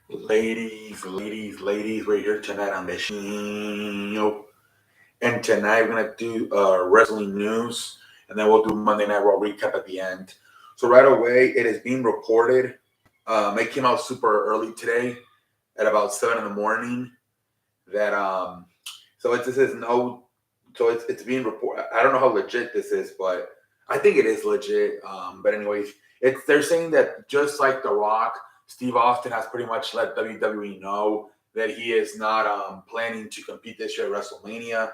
Ladies, we're here tonight on the show. And tonight we're going to do wrestling news, and then we'll do Monday Night Raw recap at the end. So right away, it is being reported. It came out super early today at about 7 in the morning. That so it this is no, so it's being reported. I don't know how legit this is, but I think it is legit. But anyways, they're saying that just like The Rock, Steve Austin has pretty much let WWE know that he is not planning to compete this year at WrestleMania. It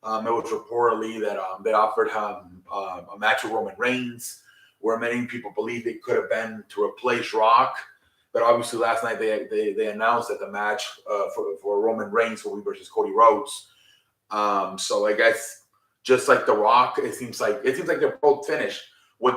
was reportedly that they offered him a match with Roman Reigns, where many people believe it could have been to replace Rock. But obviously, last night they announced that the match for Roman Reigns will be versus Cody Rhodes. So I guess just like The Rock, it seems like they're both finished with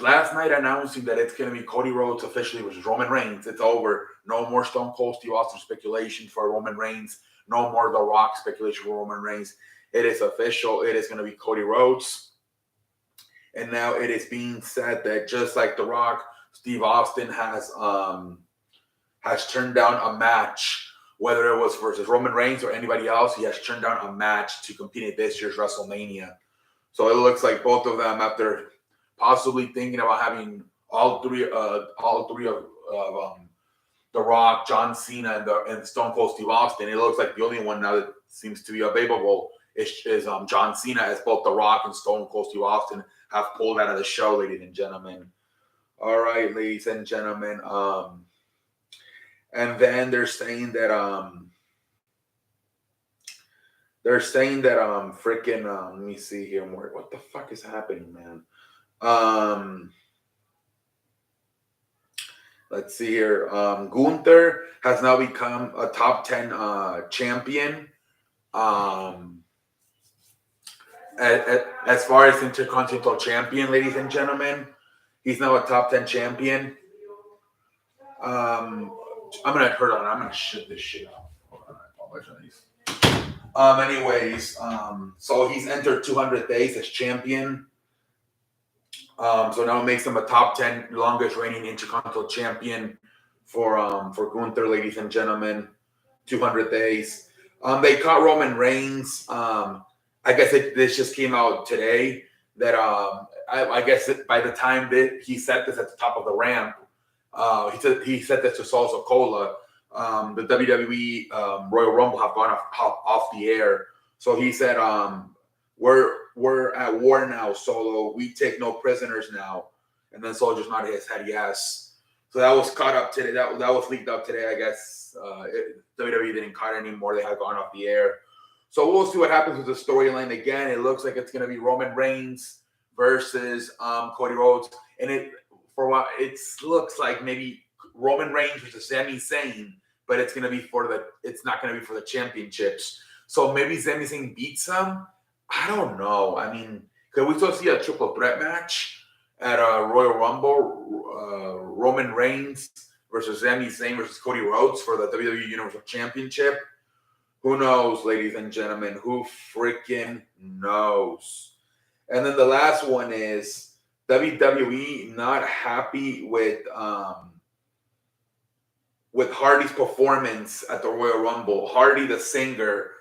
last night announcing that it's going to be Cody Rhodes officially versus Roman Reigns. It's over. No more Stone Cold Steve Austin speculation for Roman Reigns. No more The Rock speculation for Roman Reigns. It is official. It is going to be Cody Rhodes. And now it is being said that just like The Rock, Steve Austin has turned down a match, whether it was versus Roman Reigns or anybody else. He has turned down a match to compete at this year's WrestleMania. So it looks like both of them, after possibly thinking about having all three of The Rock, John Cena, and Stone Cold Steve Austin, it looks like the only one now that seems to be available is John Cena, as both The Rock and Stone Cold Steve Austin have pulled out of the show, ladies and gentlemen. All right, ladies and gentlemen. And then they're saying that freaking let me see here more. What the fuck is happening, man? Let's see here. Gunther has now become a top 10 champion. As far as Intercontinental Champion, ladies and gentlemen, he's now a top 10 champion. I'm gonna shut this shit off. Hold on, I apologize. So he's entered 200 days as champion. So now it makes him a top 10 longest reigning Intercontinental Champion for Gunther, ladies and gentlemen. 200 days. They caught Roman Reigns. I guess this just came out today that I guess by the time that he said this at the top of the ramp, he said this to Saul Sokola. The WWE Royal Rumble have gone off the air. So he said, we're at war now, Solo. We take no prisoners now. And then Solo just nodded his head yes. So that was caught up today. That was leaked up today, I guess. WWE didn't cut anymore. They had gone off the air. So we'll see what happens with the storyline. Again, it looks like it's going to be Roman Reigns versus Cody Rhodes. And it looks like maybe Roman Reigns versus Sami Zayn, but it's not going to be for the championships. So maybe Sami Zayn beats him. I don't know. I mean, could we still see a triple threat match at a Royal Rumble? Roman Reigns versus Sami Zayn versus Cody Rhodes for the WWE Universal Championship. Who knows, ladies and gentlemen? Who freaking knows? And then the last one is WWE not happy with Hardy's performance at the Royal Rumble. Hardy, the singer,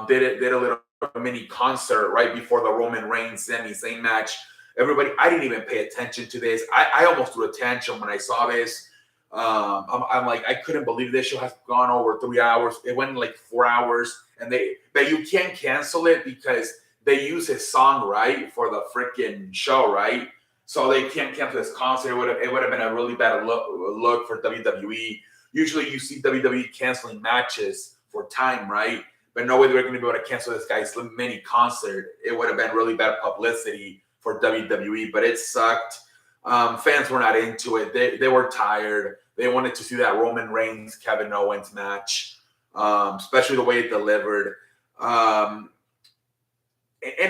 did a little mini concert right before the Roman Reigns Sami Zayn match. Everybody, I didn't even pay attention to this. I almost threw a tantrum when I saw this. I'm like, I couldn't believe this show has gone over 3 hours. It went like 4 hours, but you can't cancel it because they use his song right for the freaking show, right? So they can't cancel this concert. It would have been a really bad look for WWE. Usually, you see WWE canceling matches for time, right? But no way they were going to be able to cancel this guy's mini concert. It would have been really bad publicity for WWE, but it sucked. Fans were not into it. They were tired. They wanted to see that Roman Reigns Kevin Owens match, especially the way it delivered. And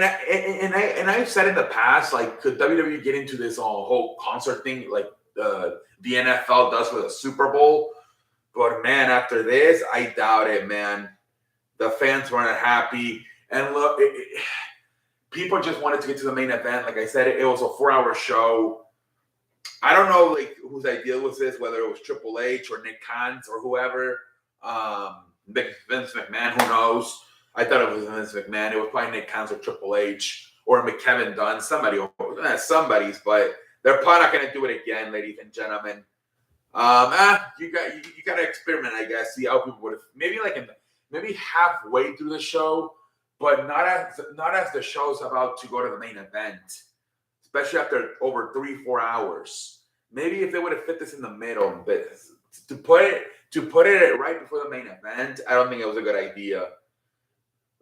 I've said in the past, like, could WWE get into this whole concert thing like the NFL does with a Super Bowl? But man, after this, I doubt it, man. The fans weren't happy, and look, people just wanted to get to the main event. Like I said, it was a 4-hour show. I don't know like whose idea was this, whether it was Triple H or Nick Khan's or whoever. Vince McMahon, who knows? I thought it was Vince McMahon. It was probably Nick Khan's or Triple H or McKevin Dunn, somebody's, but they're probably not going to do it again, ladies and gentlemen. You got to experiment, I guess. See how people would maybe maybe halfway through the show, but not as the show's about to go to the main event, especially after over 3-4 hours. Maybe if they would have fit this in the middle, but to put it right before the main event, I don't think it was a good idea.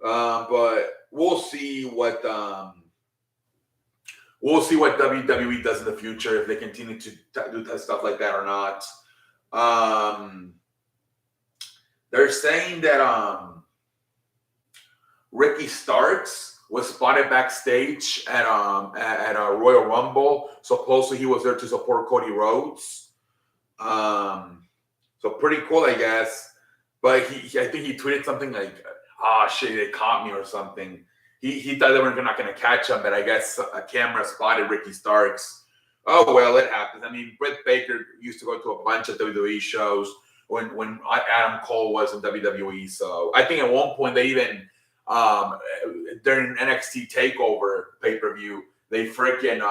But we'll see what WWE does in the future if they continue to do stuff like that or not. They're saying that Ricky Starks was spotted backstage at a Royal Rumble. Supposedly he was there to support Cody Rhodes. So pretty cool, I guess. But I think he tweeted something like, "Ah, shit, they caught me" or something. He thought they were not going to catch him, but I guess a camera spotted Ricky Starks. Oh, well, it happens. I mean, Britt Baker used to go to a bunch of WWE shows when Adam Cole was in WWE. So I think at one point they even, during NXT TakeOver pay-per-view, they freaking,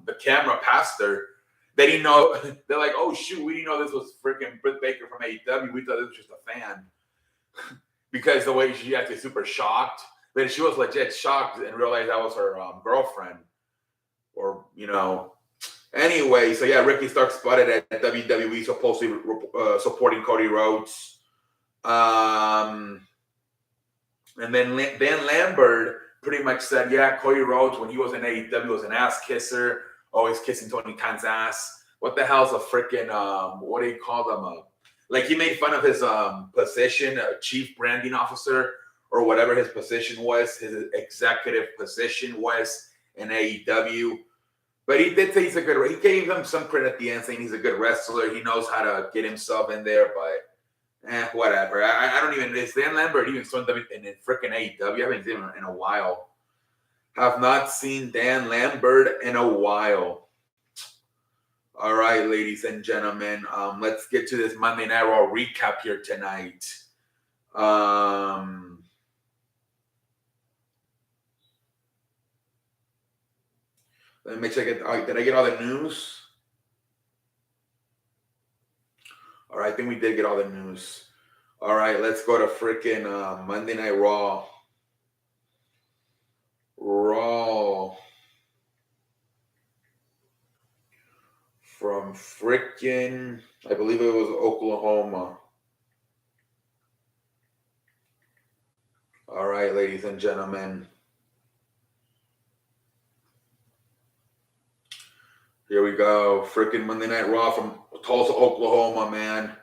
the camera passed her. They didn't know. They're like, "Oh, shoot, we didn't know this was freaking Britt Baker from AEW. We thought it was just a fan." Because the way she acted super shocked. But she was legit shocked and realized that was her girlfriend. Or, Anyway, so yeah, Ricky Starks spotted at WWE, supposedly supporting Cody Rhodes. And then Dan Lambert pretty much said, yeah, Cody Rhodes, when he was in AEW, was an ass kisser, always kissing Tony Khan's ass. What the hell's a freaking, what do you call them? Like he made fun of his position, chief branding officer, or whatever his position was, his executive position was in AEW. But he did say he gave him some credit at the end, saying he's a good wrestler. He knows how to get himself in there, but whatever. I don't even, is Dan Lambert even still in freaking AEW? I haven't seen him in a while. Have not seen Dan Lambert in a while. All right, ladies and gentlemen, let's get to this Monday Night Raw recap here tonight. Let me make sure did I get all the news? All right, I think we did get all the news. All right, let's go to freaking Monday Night Raw. From freaking, I believe it was Oklahoma. All right, ladies and gentlemen. Here we go. Freaking Monday Night Raw from Tulsa, Oklahoma, man.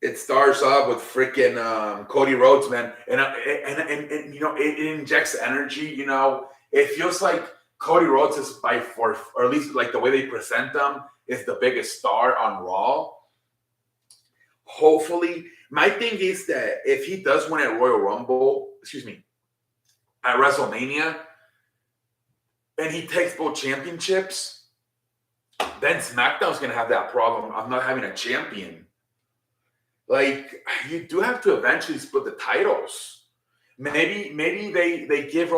It starts off with freaking Cody Rhodes, man. And it injects energy, It feels like Cody Rhodes is by far, or at least like the way they present them, is the biggest star on Raw. Hopefully, my thing is that if he does win at Royal Rumble, at WrestleMania, and he takes both championships, then SmackDown's going to have that problem of not having a champion. Like, you do have to eventually split the titles. Maybe they give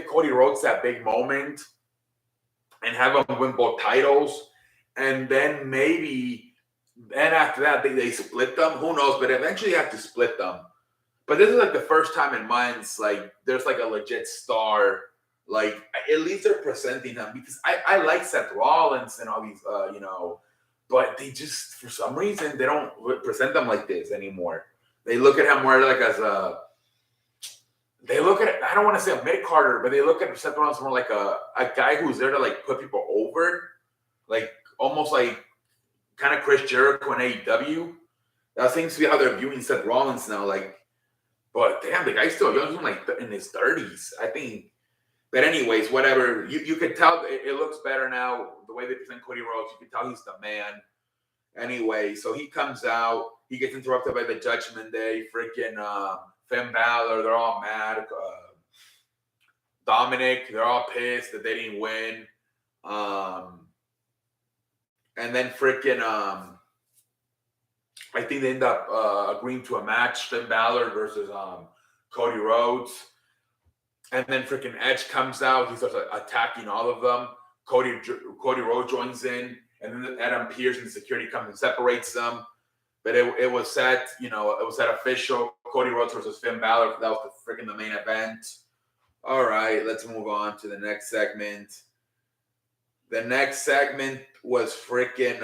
Cody Rhodes that big moment and have him win both titles, and then after that they split them. Who knows? But eventually you have to split them. But this is like the first time in months like there's like a legit star. Like at least they're presenting him, because I like Seth Rollins and all these but they just, for some reason, they don't present them like this anymore. They look at him more like they look at it, I don't want to say a mid-carder, but they look at Seth Rollins more like a guy who's there to like put people over, like almost like kind of Chris Jericho in AEW. That seems to be how they're viewing Seth Rollins now. Like, but damn, the guy's still young, he's like in his 30s, I think. But anyways, whatever. You could tell it looks better now. The way they present Cody Rhodes, you can tell he's the man. Anyway, so he comes out. He gets interrupted by the Judgment Day. Freaking Finn Balor, they're all mad. Dominic, they're all pissed that they didn't win. And then freaking I think they end up agreeing to a match, Finn Balor versus Cody Rhodes. And then freaking Edge comes out. He starts attacking all of them. Cody Rhodes joins in. And then Adam Pearce and security comes and separates them. But it was set, it was set official. Cody Rhodes versus Finn Balor. That was the main event. All right, let's move on to the next segment. The next segment was freaking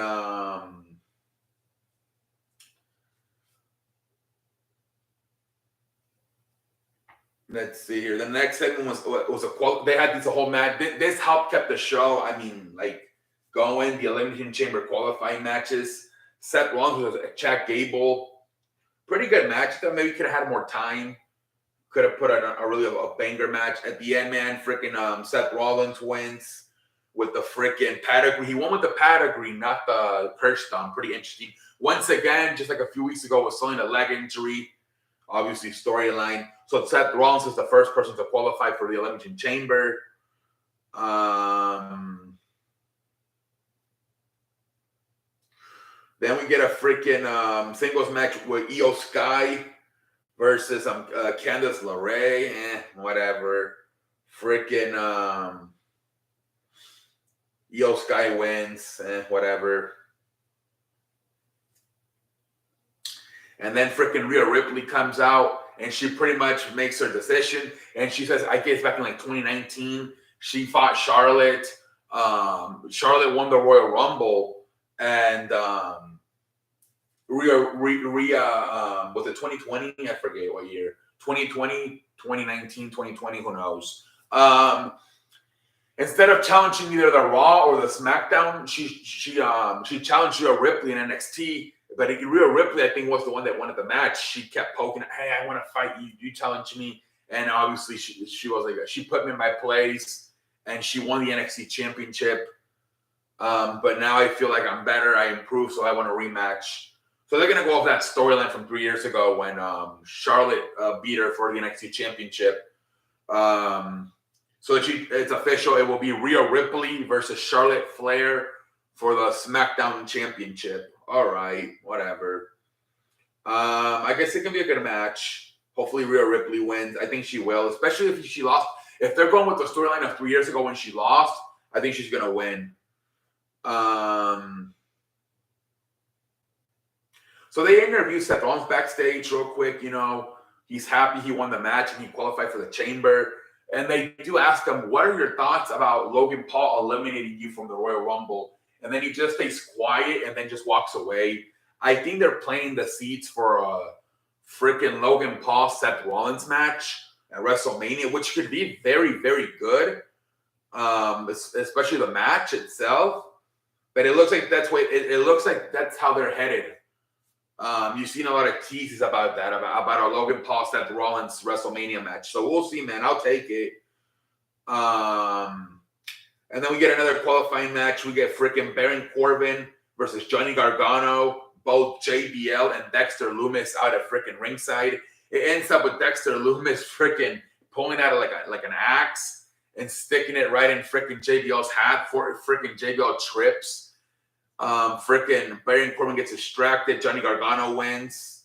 let's see here. The next segment was a quote. They had this whole match. This helped kept the show. I mean, like going the Elimination Chamber qualifying matches. Seth Rollins was Chad Gable. Pretty good match. Though maybe could have had more time. Could have put a really banger match at the end. Man, freaking Seth Rollins wins with the freaking pedigree. He won with the pedigree, not the curse stomp. Pretty interesting. Once again, just like a few weeks ago, was selling a leg injury. Obviously, storyline. So Seth Rollins is the first person to qualify for the Elimination Chamber. Then we get a freaking singles match with Io Sky versus Candice LeRae. Whatever. Freaking Io Sky wins. Whatever. And then freaking Rhea Ripley comes out and she pretty much makes her decision. And she says, I guess back in like 2019, she fought Charlotte. Charlotte won the Royal Rumble. And Rhea was it 2020? I forget what year. 2020, 2019, 2020, who knows? Instead of challenging either the Raw or the SmackDown, she challenged Rhea Ripley in NXT. But Rhea Ripley, I think, was the one that wanted the match. She kept poking, hey, I want to fight you. You challenge me. And obviously, she was like, she put me in my place. And she won the NXT championship. But now I feel like I'm better. I improved, so I want a rematch. So they're going to go off that storyline from 3 years ago when Charlotte beat her for the NXT championship. So it's official. It will be Rhea Ripley versus Charlotte Flair for the SmackDown championship. All right, whatever. I guess it can be a good match. Hopefully Rhea Ripley wins. I think she will, especially if she lost. If they're going with the storyline of 3 years ago when she lost, I think she's going to win. So they interview Seth Rollins backstage real quick. He's happy he won the match and he qualified for the chamber. And they do ask him, what are your thoughts about Logan Paul eliminating you from the Royal Rumble? And then he just stays quiet and then just walks away. I think they're planting the seeds for a freaking Logan Paul Seth Rollins match at WrestleMania, which could be very, very good, especially the match itself. But it looks like that's how they're headed. You've seen a lot of teases about that, about a Logan Paul Seth Rollins WrestleMania match. So we'll see, man. I'll take it. And then we get another qualifying match. We get freaking Baron Corbin versus Johnny Gargano. Both JBL and Dexter Lumis out at freaking ringside. It ends up with Dexter Lumis freaking pulling out like an axe and sticking it right in freaking JBL's hat. For freaking JBL trips. Freaking Baron Corbin gets distracted. Johnny Gargano wins.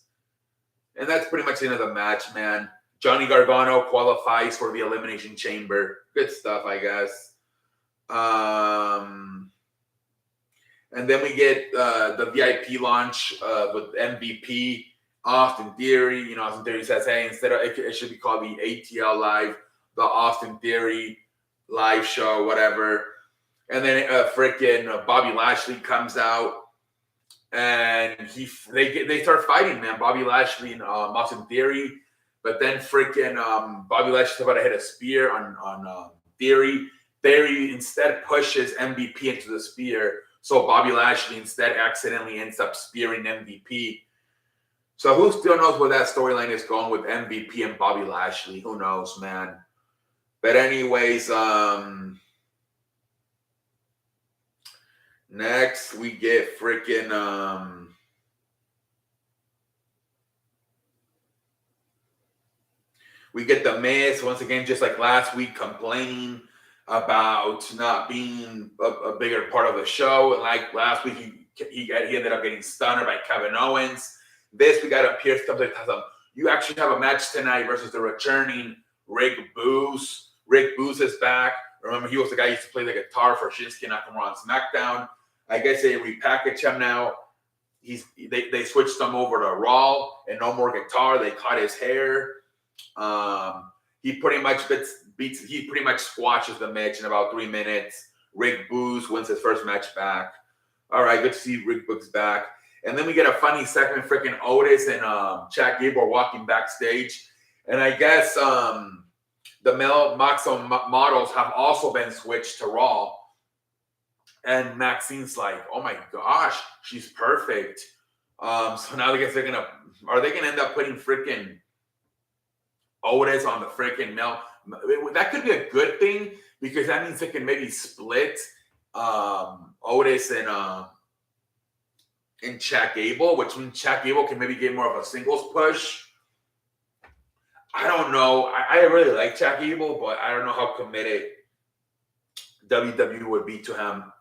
And that's pretty much the end of the match, man. Johnny Gargano qualifies for the Elimination Chamber. Good stuff, I guess. And then we get the VIP launch with MVP, Austin Theory. Austin Theory says, hey, instead of it should be called the ATL Live, the Austin Theory live show, whatever. And then freaking Bobby Lashley comes out, and they start fighting, man. Bobby Lashley and Austin Theory, but then freaking Bobby Lashley's about to hit a spear on Theory. Theory instead pushes MVP into the spear, so Bobby Lashley instead accidentally ends up spearing MVP. So who still knows where that storyline is going with MVP and Bobby Lashley? Who knows, man? But anyways, next we get freaking we get the Miz once again, just like last week, complaining about not being a bigger part of the show. And like last week, he ended up getting stunned by Kevin Owens. This we got Pierce comes like, you actually have a match tonight versus the returning Rick Booze. Rick Booze is back. Remember, he was the guy who used to play the guitar for Shinsuke Nakamura on SmackDown. I guess they repackaged him now. They switched him over to Raw and no more guitar. They cut his hair. He pretty much squashes the match in about 3 minutes. Rick Booze wins his first match back. All right, good to see Rick Booze back. And then we get a funny segment, freaking Otis and Chad Gable walking backstage. And I guess the male Moxo models have also been switched to Raw. And Maxine's like, oh my gosh, she's perfect. So now I guess are they gonna end up putting freaking Otis on the freaking male? That could be a good thing because that means they can maybe split Otis and Chad Gable, which means Chad Gable can maybe get more of a singles push. I don't know. I really like Chad Gable, but I don't know how committed WWE would be to him.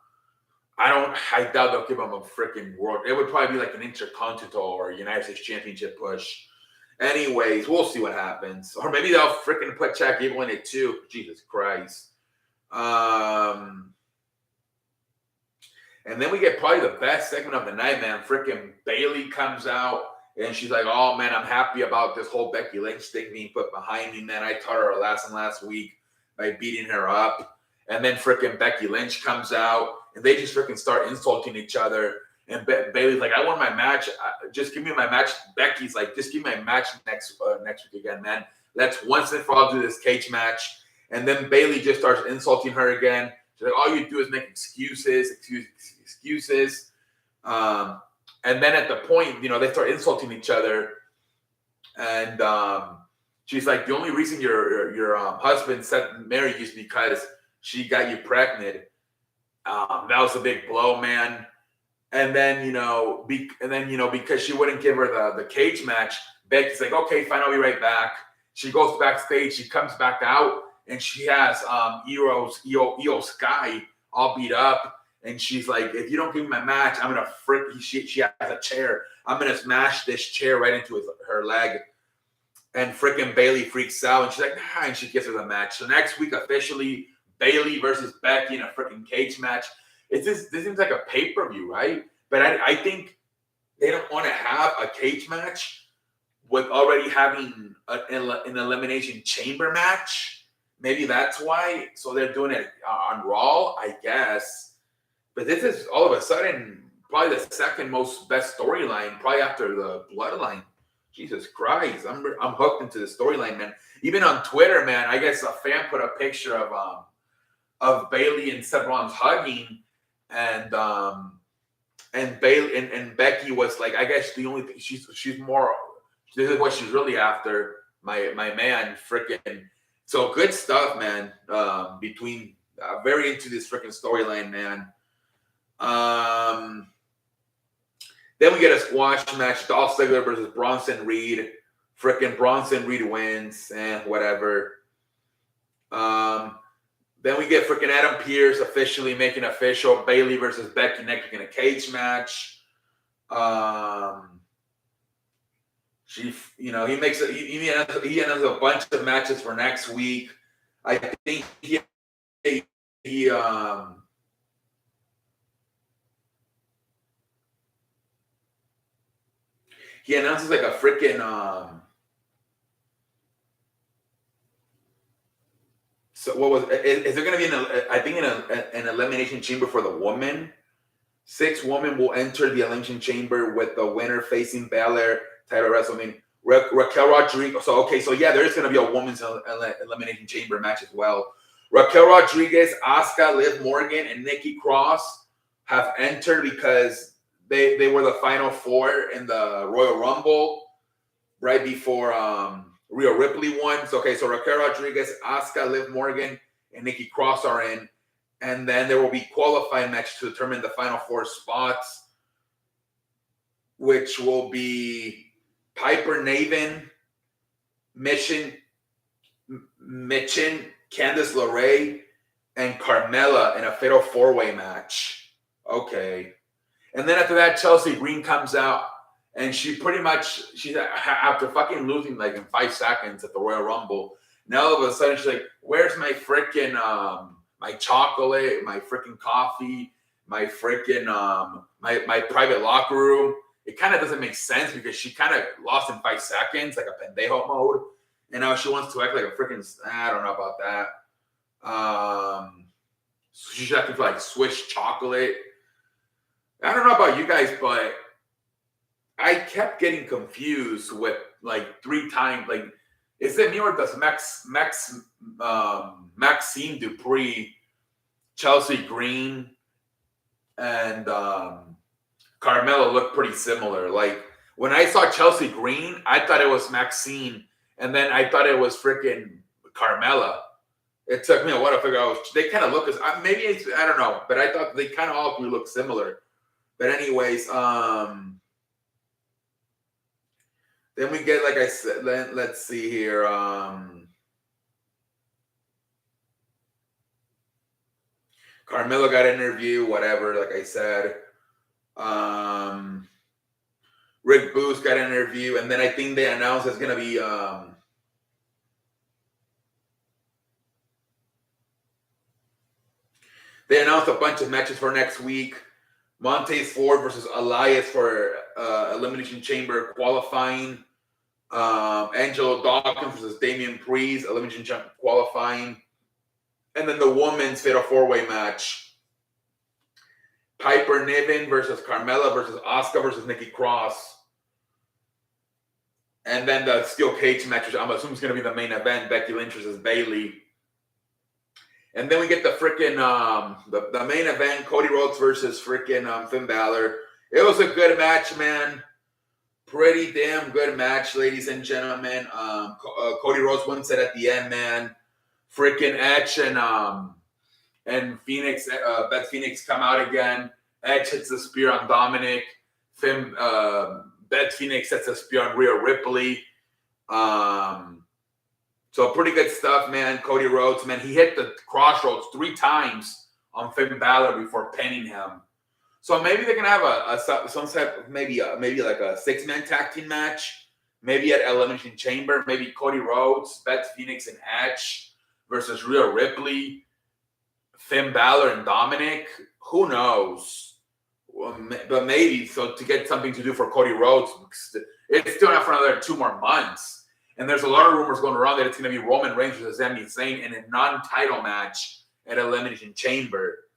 I doubt they'll give him a freaking world. It would probably be like an Intercontinental or United States Championship push. Anyways, we'll see what happens. Or maybe they'll freaking put Chad Gable in it too. Jesus Christ. And then we get probably the best segment of the night, man. Freaking Bayley comes out and she's like, oh man, I'm happy about this whole Becky Lynch thing being put behind me, man. I taught her a lesson last week by beating her up. And then freaking Becky Lynch comes out and they just freaking start insulting each other. And Bayley's like, I want my match. Just give me my match. Becky's like, just give me my match next week again, man. Let's once and for all do this cage match. And then Bayley just starts insulting her again. She's like, all you do is make excuses. And then at the point, they start insulting each other. And she's like, the only reason your husband married you is because she got you pregnant. That was a big blow, man. And then, because she wouldn't give her the cage match, Becky's like, okay, fine, I'll be right back. She goes backstage. She comes back out, and she has Io Sky all beat up. And she's like, if you don't give me my match, I'm going to she has a chair. I'm going to smash this chair right into her leg. And freaking Bayley freaks out. And she's like, nah, and she gives her the match. So next week, officially, Bayley versus Becky in a freaking cage match. This seems like a pay-per-view, right? But I think they don't want to have a cage match with already having an elimination chamber match. Maybe that's why. So they're doing it on Raw, I guess. But this is all of a sudden probably the second most best storyline, probably after the Bloodline. Jesus Christ, I'm hooked into the storyline, man. Even on Twitter, man, I guess a fan put a picture of Bayley and Seth Rollins hugging, and Bayley and Becky was like, I guess the only thing she's more. This is what she's really after, my man, freaking. So good stuff, man. Between very into this freaking storyline, man. Then we get a squash match: Dolph Ziggler versus Bronson Reed. Freaking Bronson Reed wins, and whatever. Then we get freaking Adam Pearce officially making official Bayley versus Becky next week in a cage match. He has a bunch of matches for next week. I think he announces like a freaking So what was? Is there going to be an elimination chamber for the woman? 6 women will enter the elimination chamber with the winner facing Belair title Wrestlemania. Raquel Rodriguez. So there is going to be a women's elimination chamber match as well. Raquel Rodriguez, Asuka, Liv Morgan, and Nikki Cross have entered because they were the final 4 in the Royal Rumble right before Rhea Ripley won. So Raquel Rodriguez, Asuka, Liv Morgan, and Nikki Cross are in. And then there will be qualifying matches to determine the final 4 spots, which will be Piper Niven, Michin, Candice LeRae, and Carmella in a fatal 4-way match. Okay. And then after that, Chelsea Green comes out, and she's after fucking losing like in 5 seconds at the Royal Rumble. Now all of a sudden she's like, "Where's my freaking my chocolate, my freaking coffee, my freaking my private locker room?" It kind of doesn't make sense because she kind of lost in 5 seconds, like a pendejo mode, and now she wants to act like a freaking. I don't know about that. So she's acting for like Swiss chocolate. I don't know about you guys, but I kept getting confused with like 3 times. Like, is it me or does Maxine Dupree, Chelsea Green, and Carmella look pretty similar? Like when I saw Chelsea Green, I thought it was Maxine, and then I thought it was freaking Carmella. It took me a while to figure out. They kind of look as maybe it's, I don't know, but I thought they kind of all three look similar. But anyways, then we get, like I said, let's see here. Carmella got an interview, whatever, like I said. Rick Booth got an interview, and then I think they announced it's going to be they announced a bunch of matches for next week. Montez Ford versus Elias for Elimination Chamber qualifying. Angelo Dawkins versus Damian Priest, Elimination Chamber qualifying. And then the women's fatal 4-way match. Piper Niven versus Carmella versus Asuka versus Nikki Cross. And then the steel cage match, which I'm assuming is going to be the main event, Becky Lynch versus Bayley. And then we get the freaking the main event, Cody Rhodes versus freaking Finn Balor. It was a good match, man. Pretty damn good match, ladies and gentlemen. Cody Rhodes wins it at the end, man. Freaking Edge and Phoenix, Beth Phoenix come out again. Edge hits the spear on Dominic. Beth Phoenix hits a spear on Rhea Ripley. So pretty good stuff, man. Cody Rhodes, man, he hit the crossroads 3 times on Finn Balor before pinning him. So maybe they're gonna have some type of maybe like a 6-man tag team match, maybe at Elimination Chamber, maybe Cody Rhodes, Beth Phoenix, and Edge versus Rhea Ripley, Finn Balor, and Dominic. Who knows? But maybe so to get something to do for Cody Rhodes. It's still not for another 2 more months. And there's a lot of rumors going around that it's going to be Roman Reigns versus Sami Zayn in a non-title match at Elimination Chamber.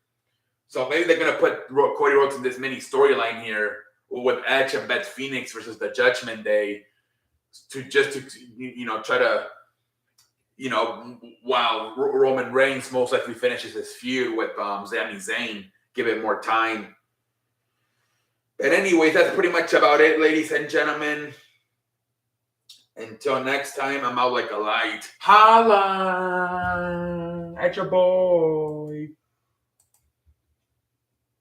So maybe they're going to put Cody Rhodes in this mini storyline here with Edge and Beth Phoenix versus the Judgment Day to try to, while Roman Reigns most likely finishes his feud with Sami Zayn, give it more time. But anyways, that's pretty much about it, ladies and gentlemen. Until next time, I'm out like a light. Holla at your boy.